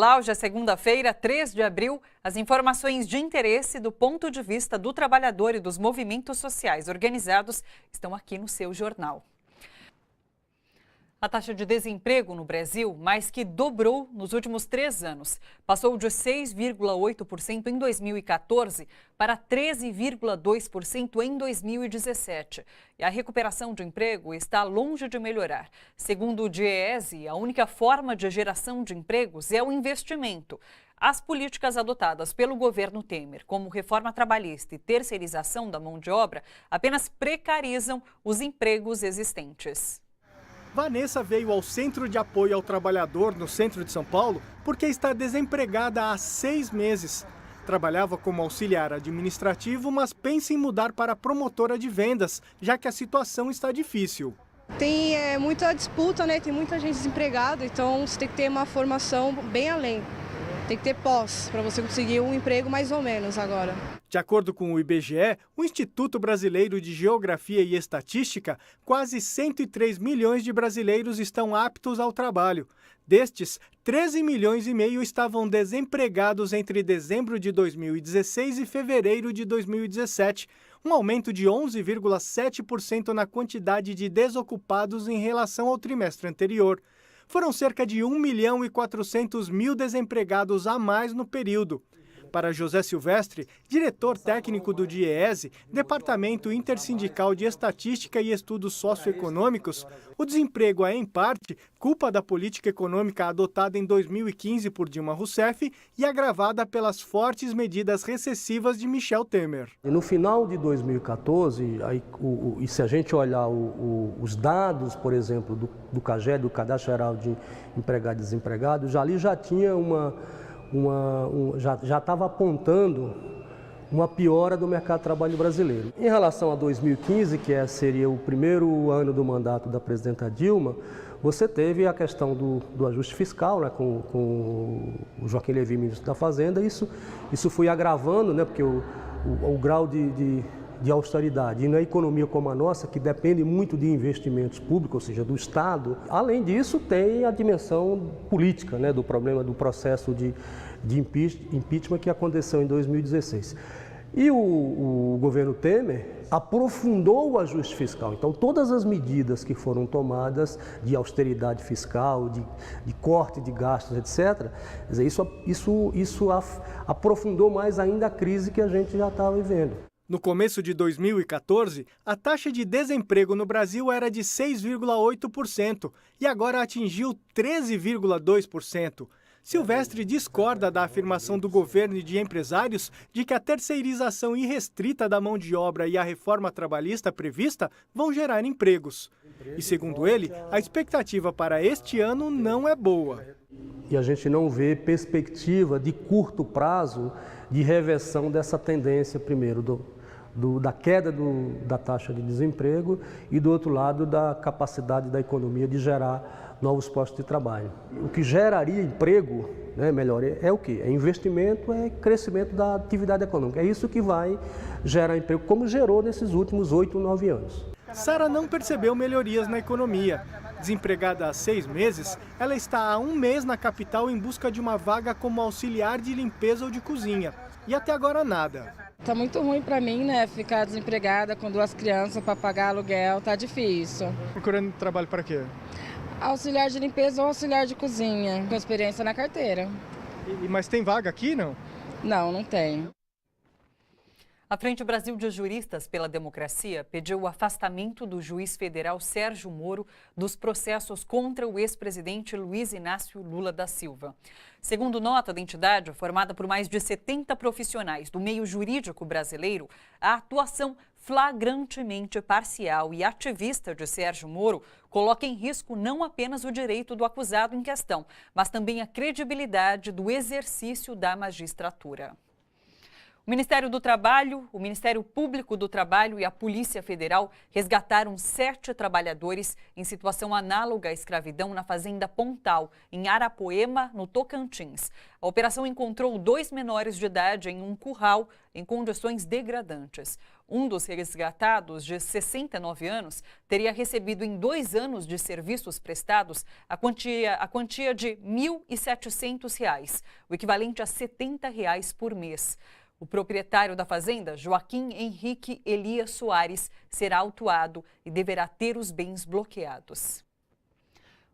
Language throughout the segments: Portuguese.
Olá, hoje é segunda-feira, 3 de abril. As informações de interesse do ponto de vista do trabalhador e dos movimentos sociais organizados estão aqui no seu jornal. A taxa de desemprego no Brasil mais que dobrou nos últimos 3 anos. Passou de 6,8% em 2014 para 13,2% em 2017. E a recuperação de emprego está longe de melhorar. Segundo o DIEESE, a única forma de geração de empregos é o investimento. As políticas adotadas pelo governo Temer, como reforma trabalhista e terceirização da mão de obra, apenas precarizam os empregos existentes. Vanessa veio ao Centro de Apoio ao Trabalhador, no centro de São Paulo, porque está desempregada há 6 meses. Trabalhava como auxiliar administrativo, mas pensa em mudar para promotora de vendas, já que a situação está difícil. Tem muita disputa, né? Tem muita gente desempregada, então você tem que ter uma formação bem além. Tem que ter pós para você conseguir um emprego mais ou menos agora. De acordo com o IBGE, o Instituto Brasileiro de Geografia e Estatística, quase 103 milhões de brasileiros estão aptos ao trabalho. Destes, 13 milhões e meio estavam desempregados entre dezembro de 2016 e fevereiro de 2017, um aumento de 11,7% na quantidade de desocupados em relação ao trimestre anterior. Foram cerca de 1.400.000 desempregados a mais no período. Para José Silvestre, diretor técnico do DIEESE, Departamento Intersindical de Estatística e Estudos Socioeconômicos, o desemprego é, em parte, culpa da política econômica adotada em 2015 por Dilma Rousseff e agravada pelas fortes medidas recessivas de Michel Temer. No final de 2014, e se a gente olhar os dados, por exemplo, do CAGED, do Cadastro Geral de Empregados e Desempregados, ali já tinha já estava apontando uma piora do mercado de trabalho brasileiro. Em relação a 2015, que seria o primeiro ano do mandato da presidenta Dilma, você teve a questão do ajuste fiscal, né, com o Joaquim Levy, ministro da Fazenda. Isso foi agravando, né, porque o grau de austeridade, e na economia como a nossa, que depende muito de investimentos públicos, ou seja, do Estado. Além disso, tem a dimensão política, né, do problema do processo de impeachment que aconteceu em 2016. E o governo Temer aprofundou o ajuste fiscal. Então, todas as medidas que foram tomadas de austeridade fiscal, de corte de gastos, etc., quer dizer, isso aprofundou mais ainda a crise que a gente já estava vivendo. No começo de 2014, a taxa de desemprego no Brasil era de 6,8% e agora atingiu 13,2%. Silvestre discorda da afirmação do governo e de empresários de que a terceirização irrestrita da mão de obra e a reforma trabalhista prevista vão gerar empregos. E, segundo ele, a expectativa para este ano não é boa. E a gente não vê perspectiva de curto prazo de reversão dessa tendência, primeiro, da queda da taxa de desemprego e, do outro lado, da capacidade da economia de gerar novos postos de trabalho. O que geraria emprego, né, melhor, é o quê? É investimento, é crescimento da atividade econômica. É isso que vai gerar emprego, como gerou nesses últimos 8, 9 anos. Sara não percebeu melhorias na economia. Desempregada há 6 meses, ela está há 1 mês na capital em busca de uma vaga como auxiliar de limpeza ou de cozinha. E até agora nada. Tá muito ruim para mim, né? Ficar desempregada com 2 crianças para pagar aluguel, tá difícil. Procurando trabalho para quê? Auxiliar de limpeza ou auxiliar de cozinha, com experiência na carteira. Mas tem vaga aqui, não? Não, não tem. A Frente Brasil de Juristas pela Democracia pediu o afastamento do juiz federal Sérgio Moro dos processos contra o ex-presidente Luiz Inácio Lula da Silva. Segundo nota da entidade, formada por mais de 70 profissionais do meio jurídico brasileiro, a atuação flagrantemente parcial e ativista de Sérgio Moro coloca em risco não apenas o direito do acusado em questão, mas também a credibilidade do exercício da magistratura. O Ministério do Trabalho, o Ministério Público do Trabalho e a Polícia Federal resgataram 7 trabalhadores em situação análoga à escravidão na fazenda Pontal, em Arapoema, no Tocantins. A operação encontrou 2 menores de idade em um curral em condições degradantes. Um dos resgatados, de 69 anos, teria recebido em 2 anos de serviços prestados a quantia de R$ 1.700, o equivalente a R$ 70 por mês. O proprietário da fazenda, Joaquim Henrique Elias Soares, será autuado e deverá ter os bens bloqueados.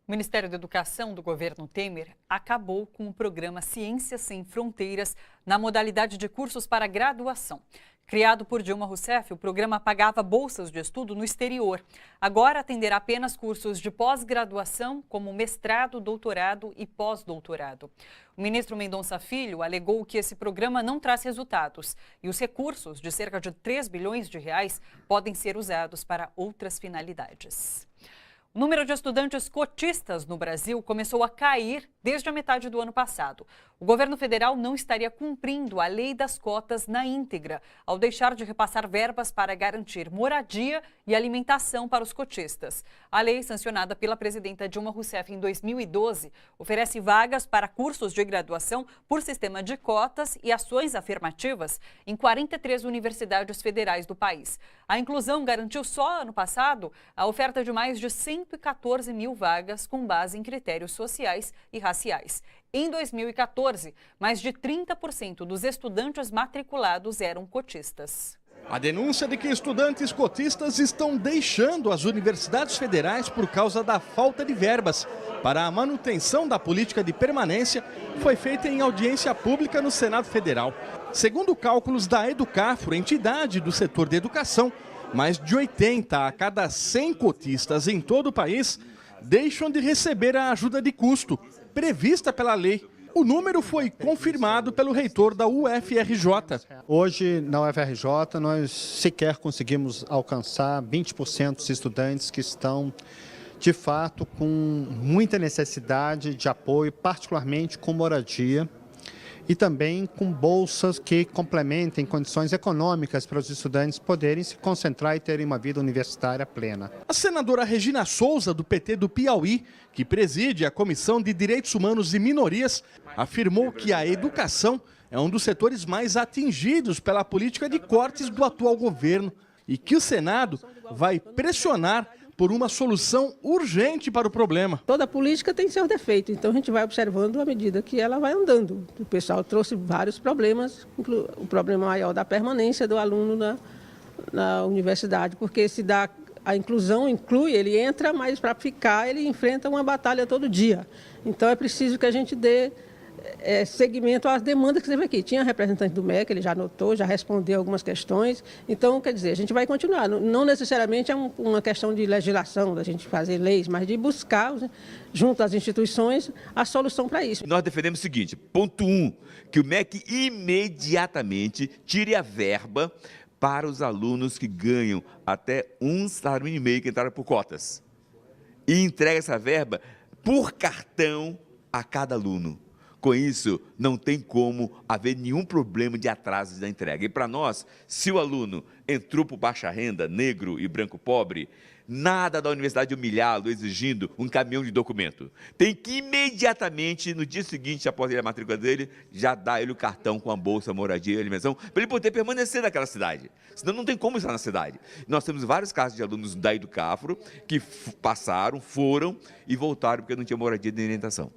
O Ministério da Educação do governo Temer acabou com o programa Ciências Sem Fronteiras na modalidade de cursos para graduação. Criado por Dilma Rousseff, o programa pagava bolsas de estudo no exterior. Agora atenderá apenas cursos de pós-graduação, como mestrado, doutorado e pós-doutorado. O ministro Mendonça Filho alegou que esse programa não traz resultados e os recursos, de cerca de 3 bilhões de reais, podem ser usados para outras finalidades. O número de estudantes cotistas no Brasil começou a cair desde a metade do ano passado. O governo federal não estaria cumprindo a lei das cotas na íntegra, ao deixar de repassar verbas para garantir moradia e alimentação para os cotistas. A lei, sancionada pela presidenta Dilma Rousseff em 2012, oferece vagas para cursos de graduação por sistema de cotas e ações afirmativas em 43 universidades federais do país. A inclusão garantiu só ano passado a oferta de mais de 114 mil vagas com base em critérios sociais e raciais. Em 2014, mais de 30% dos estudantes matriculados eram cotistas. A denúncia de que estudantes cotistas estão deixando as universidades federais por causa da falta de verbas para a manutenção da política de permanência foi feita em audiência pública no Senado Federal. Segundo cálculos da Educafro, entidade do setor de educação, mais de 80 a cada 100 cotistas em todo o país deixam de receber a ajuda de custo prevista pela lei. O número foi confirmado pelo reitor da UFRJ. Hoje, na UFRJ, nós sequer conseguimos alcançar 20% dos estudantes que estão, de fato, com muita necessidade de apoio, particularmente com moradia, e também com bolsas que complementem condições econômicas para os estudantes poderem se concentrar e terem uma vida universitária plena. A senadora Regina Souza, do PT do Piauí, que preside a Comissão de Direitos Humanos e Minorias, afirmou que a educação é um dos setores mais atingidos pela política de cortes do atual governo e que o Senado vai pressionar por uma solução urgente para o problema. Toda política tem seus defeitos, então a gente vai observando à medida que ela vai andando. O pessoal trouxe vários problemas, o problema maior da permanência do aluno na universidade, porque se dá a inclusão, ele entra, mas para ficar ele enfrenta uma batalha todo dia. Então é preciso que a gente dê segmento às demandas que teve aqui. Tinha representante do MEC, ele já anotou, já respondeu algumas questões. Então, quer dizer, a gente vai continuar. Não necessariamente é uma questão de legislação, da gente fazer leis, mas de buscar, junto às instituições, a solução para isso. Nós defendemos o seguinte, ponto 1, que o MEC imediatamente tire a verba para os alunos que ganham até um salário mínimo e meio que entraram por cotas. E entregue essa verba por cartão a cada aluno. Com isso, não tem como haver nenhum problema de atraso da entrega. E para nós, se o aluno entrou por baixa renda, negro e branco pobre, nada da universidade humilhá-lo exigindo um caminhão de documento. Tem que imediatamente, no dia seguinte, após ele a matrícula dele, já dar ele o cartão com a bolsa, moradia e alimentação, para ele poder permanecer naquela cidade. Senão não tem como estar na cidade. Nós temos vários casos de alunos da Educafro que passaram, foram e voltaram porque não tinha moradia nem alimentação.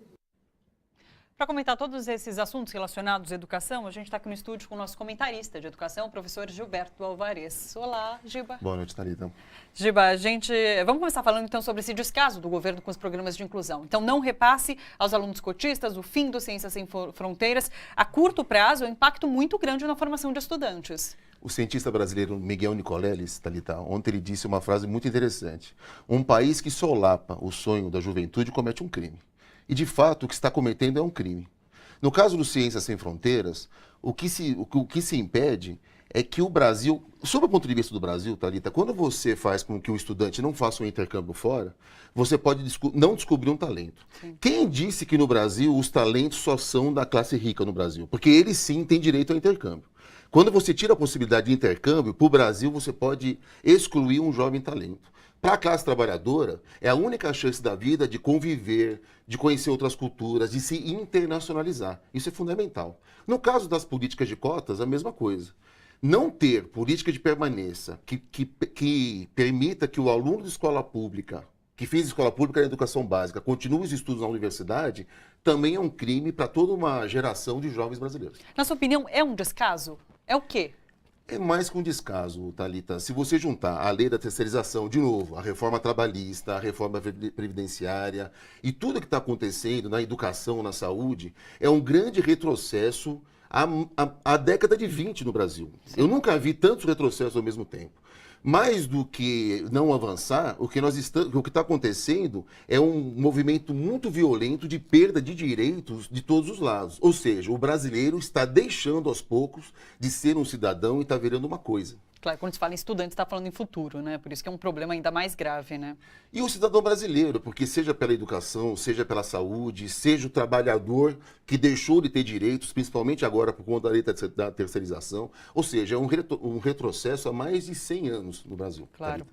Para comentar todos esses assuntos relacionados à educação, a gente está aqui no estúdio com o nosso comentarista de educação, o professor Gilberto Alvarez. Olá, Giba. Boa noite, Thalita. Giba, vamos começar falando então sobre esse descaso do governo com os programas de inclusão. Então, não repasse aos alunos cotistas, o fim do Ciências Sem Fronteiras. A curto prazo, é um impacto muito grande na formação de estudantes. O cientista brasileiro Miguel Nicoleles, Thalita, ontem ele disse uma frase muito interessante. Um país que solapa o sonho da juventude comete um crime. E, de fato, o que está cometendo é um crime. No caso do Ciências Sem Fronteiras, o que se impede é que o Brasil, sob o ponto de vista do Brasil, Thalita, quando você faz com que um estudante não faça um intercâmbio fora, você pode não descobrir um talento. Sim. Quem disse que no Brasil os talentos só são da classe rica no Brasil? Porque eles sim têm direito ao intercâmbio. Quando você tira a possibilidade de intercâmbio, para o Brasil você pode excluir um jovem talento. Para a classe trabalhadora, é a única chance da vida de conviver, de conhecer outras culturas, de se internacionalizar. Isso é fundamental. No caso das políticas de cotas, a mesma coisa. Não ter política de permanência que permita que o aluno de escola pública, que fez escola pública na educação básica, continue os estudos na universidade, também é um crime para toda uma geração de jovens brasileiros. Na sua opinião, é um descaso? É o quê? É mais que um descaso, Thalita. Se você juntar a lei da terceirização, de novo, a reforma trabalhista, a reforma previdenciária e tudo que está acontecendo na educação, na saúde, é um grande retrocesso à década de 20 no Brasil. Eu nunca vi tantos retrocessos ao mesmo tempo. Mais do que não avançar, o que está acontecendo é um movimento muito violento de perda de direitos de todos os lados. Ou seja, o brasileiro está deixando aos poucos de ser um cidadão e está virando uma coisa. Claro, quando se fala em estudante, está falando em futuro, né? Por isso que é um problema ainda mais grave, né? E o cidadão brasileiro, porque seja pela educação, seja pela saúde, seja o trabalhador que deixou de ter direitos, principalmente agora por conta da lei da terceirização, ou seja, é um retrocesso há mais de 100 anos no Brasil. Claro.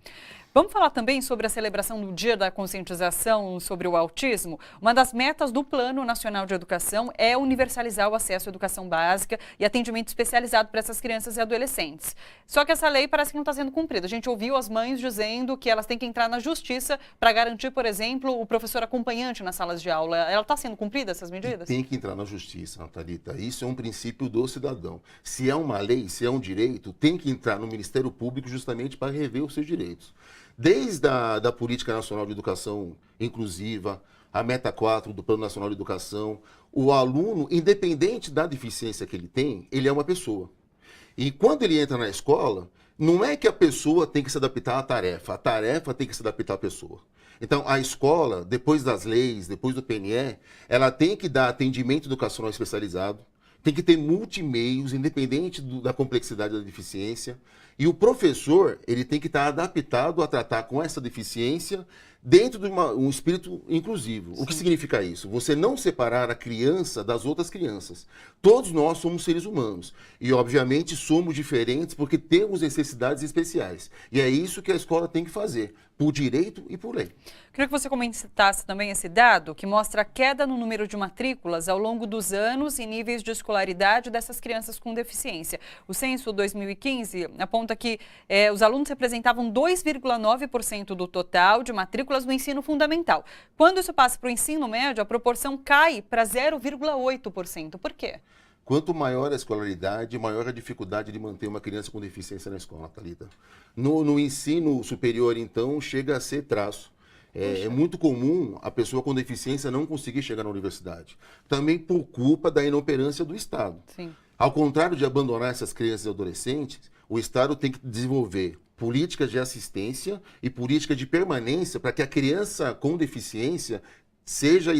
Vamos falar também sobre a celebração do Dia da Conscientização sobre o Autismo. Uma das metas do Plano Nacional de Educação é universalizar o acesso à educação básica e atendimento especializado para essas crianças e adolescentes. Só que essa lei parece que não está sendo cumprida. A gente ouviu as mães dizendo que elas têm que entrar na justiça para garantir, por exemplo, o professor acompanhante nas salas de aula. Ela está sendo cumprida, essas medidas? Tem que entrar na justiça, Thalita. Isso é um princípio do cidadão. Se é uma lei, se é um direito, tem que entrar no Ministério Público justamente para rever os seus direitos. Desde a Política Nacional de Educação Inclusiva, a Meta 4 do Plano Nacional de Educação, o aluno, independente da deficiência que ele tem, ele é uma pessoa. E quando ele entra na escola, não é que a pessoa tem que se adaptar à tarefa, a tarefa tem que se adaptar à pessoa. Então, a escola, depois das leis, depois do PNE, ela tem que dar atendimento educacional especializado, tem que ter multimeios, independente da complexidade da deficiência. E o professor, ele tem que estar adaptado a tratar com essa deficiência dentro de um espírito inclusivo. Sim. O que significa isso? Você não separar a criança das outras crianças. Todos nós somos seres humanos. E, obviamente, somos diferentes porque temos necessidades especiais. E é isso que a escola tem que fazer, por direito e por lei. Queria que você comentasse também esse dado que mostra a queda no número de matrículas ao longo dos anos e níveis de escolaridade dessas crianças com deficiência. O censo 2015 aponta que os alunos representavam 2,9% do total de matrículas no ensino fundamental. Quando isso passa para o ensino médio, a proporção cai para 0,8%. Por quê? Quanto maior a escolaridade, maior a dificuldade de manter uma criança com deficiência na escola, Thalita. No ensino superior, então, chega a ser traço. É muito comum a pessoa com deficiência não conseguir chegar na universidade. Também por culpa da inoperância do Estado. Sim. Ao contrário de abandonar essas crianças e adolescentes, o Estado tem que desenvolver políticas de assistência e políticas de permanência para que a criança com deficiência seja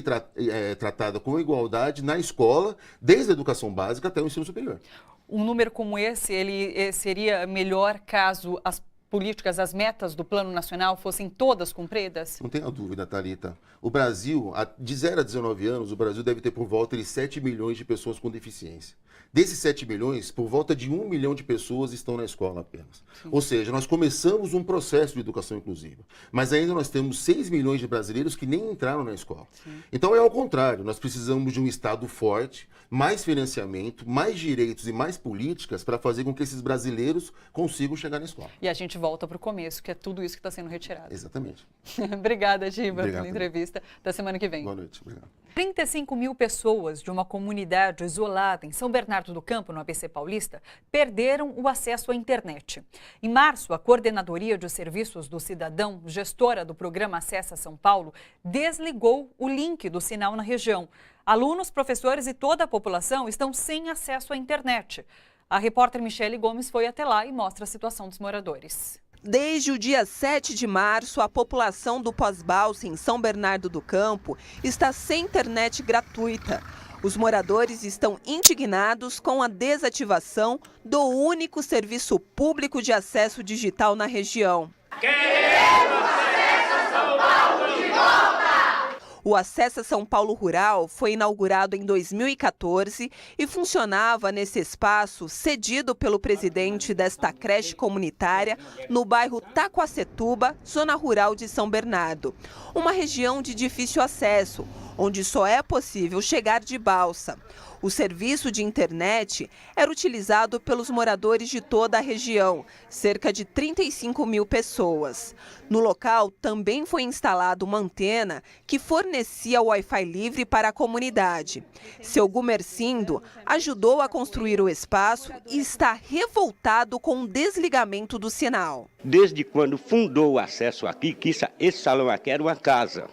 tratada com igualdade na escola, desde a educação básica até o ensino superior. Um número como esse, ele seria melhor caso as políticas, as metas do Plano Nacional fossem todas cumpridas? Não tenha dúvida, Thalita. O Brasil, de 0 a 19 anos, o Brasil deve ter por volta de 7 milhões de pessoas com deficiência. Desses 7 milhões, por volta de 1 milhão de pessoas estão na escola apenas. Sim. Ou seja, nós começamos um processo de educação inclusiva, mas ainda nós temos 6 milhões de brasileiros que nem entraram na escola. Sim. Então é ao contrário, nós precisamos de um Estado forte, mais financiamento, mais direitos e mais políticas para fazer com que esses brasileiros consigam chegar na escola. E a gente volta para o começo, que é tudo isso que está sendo retirado. Exatamente. Obrigada, Giba, pela entrevista. Até semana que vem. Boa noite. Obrigado. 35 mil pessoas de uma comunidade isolada em São Bernardo do Campo, no ABC Paulista, perderam o acesso à internet. Em março, a Coordenadoria de Serviços do Cidadão, gestora do programa Acessa São Paulo, desligou o link do sinal na região. Alunos, professores e toda a população estão sem acesso à internet. A repórter Michele Gomes foi até lá e mostra a situação dos moradores. Desde o dia 7 de março, a população do Pós-Balsa, em São Bernardo do Campo, está sem internet gratuita. Os moradores estão indignados com a desativação do único serviço público de acesso digital na região. Queremos acesso a São Paulo de volta! O Acessa São Paulo Rural foi inaugurado em 2014 e funcionava nesse espaço cedido pelo presidente desta creche comunitária no bairro Taquacetuba, zona rural de São Bernardo. Uma região de difícil acesso, onde só é possível chegar de balsa. O serviço de internet era utilizado pelos moradores de toda a região, cerca de 35 mil pessoas. No local também foi instalada uma antena que fornecia Wi-Fi livre para a comunidade. Seu Gumercindo ajudou a construir o espaço e está revoltado com o desligamento do sinal. Desde quando fundou o acesso aqui, que esse salão aqui era uma casa.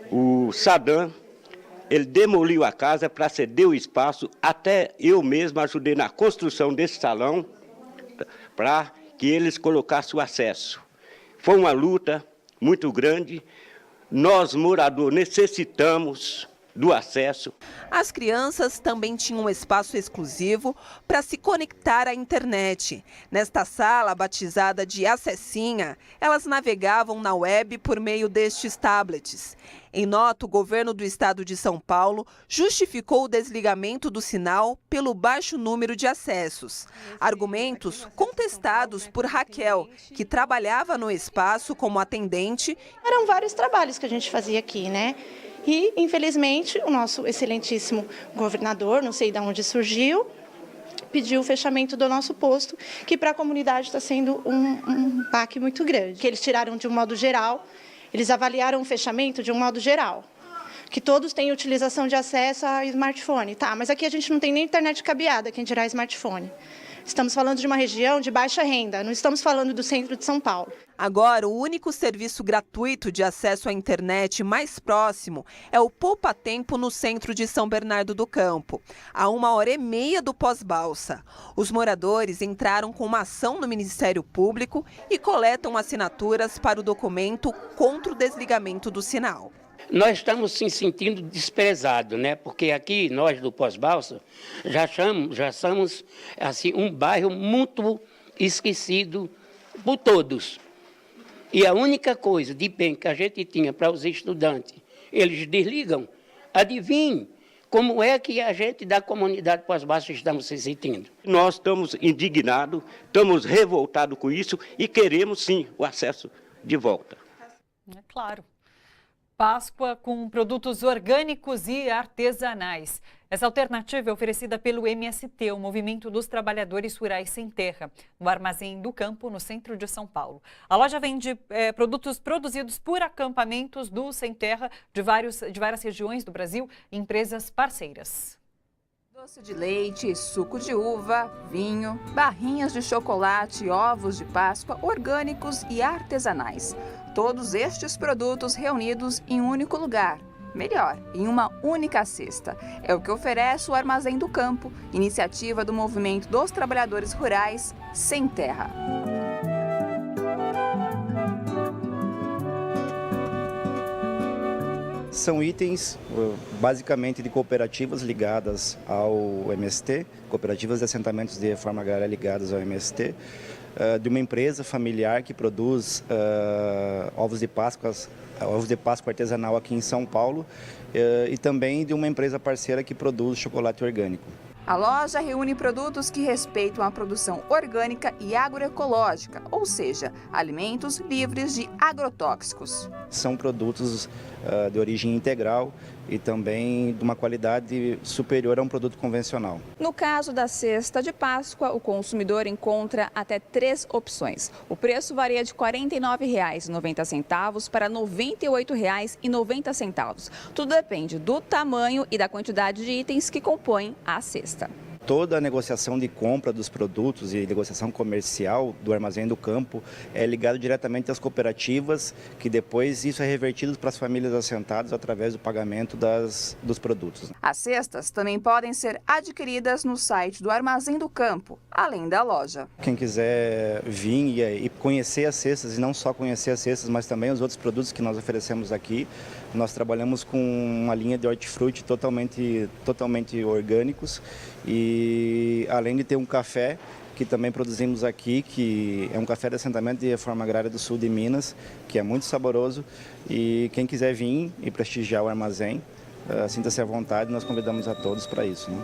O Saddam, ele demoliu a casa para ceder o espaço, até eu mesmo ajudei na construção desse salão para que eles colocassem o acesso. Foi uma luta muito grande, nós moradores necessitamos do acesso. As crianças também tinham um espaço exclusivo para se conectar à internet. Nesta sala, batizada de Acessinha, elas navegavam na web por meio destes tablets. Em nota, o governo do estado de São Paulo justificou o desligamento do sinal pelo baixo número de acessos. Argumentos contestados por Raquel, que trabalhava no espaço como atendente. Eram vários trabalhos que a gente fazia aqui, né? E, infelizmente, o nosso excelentíssimo governador, não sei de onde surgiu, pediu o fechamento do nosso posto, que para a comunidade está sendo um baque muito grande. Que eles tiraram de um modo geral, eles avaliaram o fechamento de um modo geral, que todos têm utilização de acesso a smartphone. Tá, mas aqui a gente não tem nem internet cabeada, quem dirá smartphone. Estamos falando de uma região de baixa renda, não estamos falando do centro de São Paulo. Agora, o único serviço gratuito de acesso à internet mais próximo é o Poupa Tempo no centro de São Bernardo do Campo, a 1h30 do pós-balsa. Os moradores entraram com uma ação no Ministério Público e coletam assinaturas para o documento contra o desligamento do sinal. Nós estamos se sentindo desprezados, né? Porque aqui, nós do Pós-Balsa, já somos assim, um bairro muito esquecido por todos. E a única coisa de bem que a gente tinha para os estudantes, eles desligam. Adivinhe como é que a gente da comunidade Pós-Balsa estamos se sentindo. Nós estamos indignados, estamos revoltados com isso e queremos, sim, o acesso de volta. É claro. Páscoa com produtos orgânicos e artesanais. Essa alternativa é oferecida pelo MST, o Movimento dos Trabalhadores Rurais Sem Terra, no Armazém do Campo, no centro de São Paulo. A loja vende produtos produzidos por acampamentos do Sem Terra de várias regiões do Brasil e empresas parceiras. Doce de leite, suco de uva, vinho, barrinhas de chocolate, ovos de Páscoa, orgânicos e artesanais. Todos estes produtos reunidos em um único lugar. Melhor, em uma única cesta. É o que oferece o Armazém do Campo, iniciativa do Movimento dos Trabalhadores Rurais Sem Terra. São itens basicamente de cooperativas ligadas ao MST, cooperativas de assentamentos de reforma agrária ligadas ao MST, de uma empresa familiar que produz ovos de Páscoa artesanal aqui em São Paulo e também de uma empresa parceira que produz chocolate orgânico. A loja reúne produtos que respeitam a produção orgânica e agroecológica, ou seja, alimentos livres de agrotóxicos. São produtos de origem integral e também de uma qualidade superior a um produto convencional. No caso da cesta de Páscoa, o consumidor encontra até 3 opções. O preço varia de R$ 49,90 para R$ 98,90. Tudo depende do tamanho e da quantidade de itens que compõem a cesta. Toda a negociação de compra dos produtos e negociação comercial do Armazém do Campo é ligado diretamente às cooperativas, que depois isso é revertido para as famílias assentadas através do pagamento dos produtos. As cestas também podem ser adquiridas no site do Armazém do Campo, além da loja. Quem quiser vir e conhecer as cestas, e não só conhecer as cestas, mas também os outros produtos que nós oferecemos aqui, nós trabalhamos com uma linha de hortifruti totalmente orgânicos e além de ter um café que também produzimos aqui, que é um café de assentamento de reforma agrária do sul de Minas, que é muito saboroso. E quem quiser vir e prestigiar o armazém, sinta-se à vontade, nós convidamos a todos para isso, né?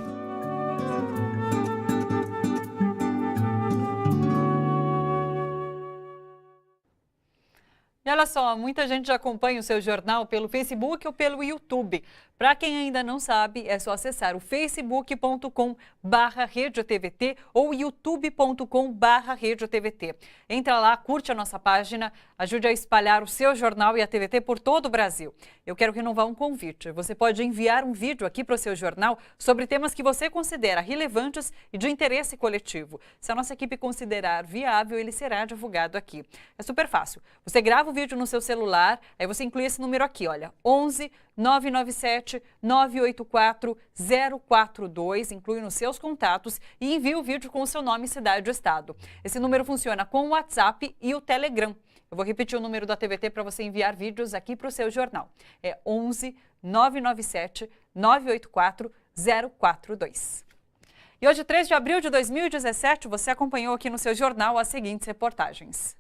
E olha só, muita gente já acompanha o seu jornal pelo Facebook ou pelo YouTube. Para quem ainda não sabe, é só acessar o facebook.com/RedeTVT ou youtube.com/RedeTVT. Entra lá, curte a nossa página, ajude a espalhar o seu jornal e a TVT por todo o Brasil. Eu quero renovar um convite. Você pode enviar um vídeo aqui para o seu jornal sobre temas que você considera relevantes e de interesse coletivo. Se a nossa equipe considerar viável, ele será divulgado aqui. É super fácil. Você grava o vídeo no seu celular, aí você inclui esse número aqui, olha, 11 997 984 042, inclui nos seus contatos e envia o vídeo com o seu nome, cidade e estado. Esse número funciona com o WhatsApp e o Telegram. Eu vou repetir o número da TVT para você enviar vídeos aqui para o seu jornal. É 11 997 984 042. E hoje, 3 de abril de 2017, você acompanhou aqui no seu jornal as seguintes reportagens.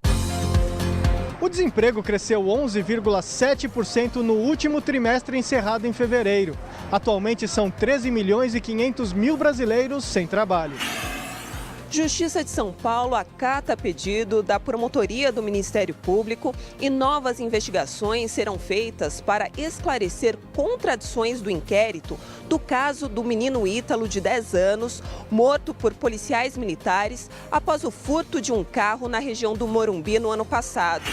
O desemprego cresceu 11,7% no último trimestre encerrado em fevereiro. Atualmente são 13 milhões e 500 mil brasileiros sem trabalho. Justiça de São Paulo acata pedido da Promotoria do Ministério Público e novas investigações serão feitas para esclarecer contradições do inquérito do caso do menino Ítalo, de 10 anos, morto por policiais militares após o furto de um carro na região do Morumbi no ano passado.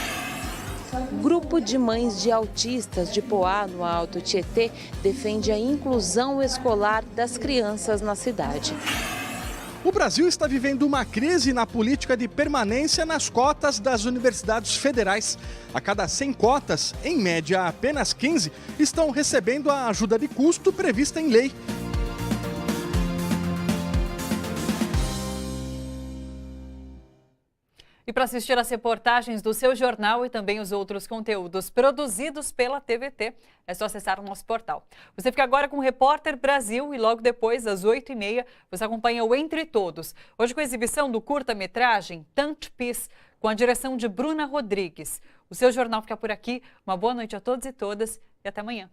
Grupo de mães de autistas de Poá, no Alto Tietê, defende a inclusão escolar das crianças na cidade. O Brasil está vivendo uma crise na política de permanência nas cotas das universidades federais. A cada 100 cotas, em média apenas 15, estão recebendo a ajuda de custo prevista em lei. E para assistir às reportagens do seu jornal e também os outros conteúdos produzidos pela TVT, é só acessar o nosso portal. Você fica agora com o Repórter Brasil e logo depois, às 8h30, você acompanha o Entre Todos. Hoje com a exibição do curta-metragem Tant Pis, com a direção de Bruna Rodrigues. O seu jornal fica por aqui. Uma boa noite a todos e todas e até amanhã.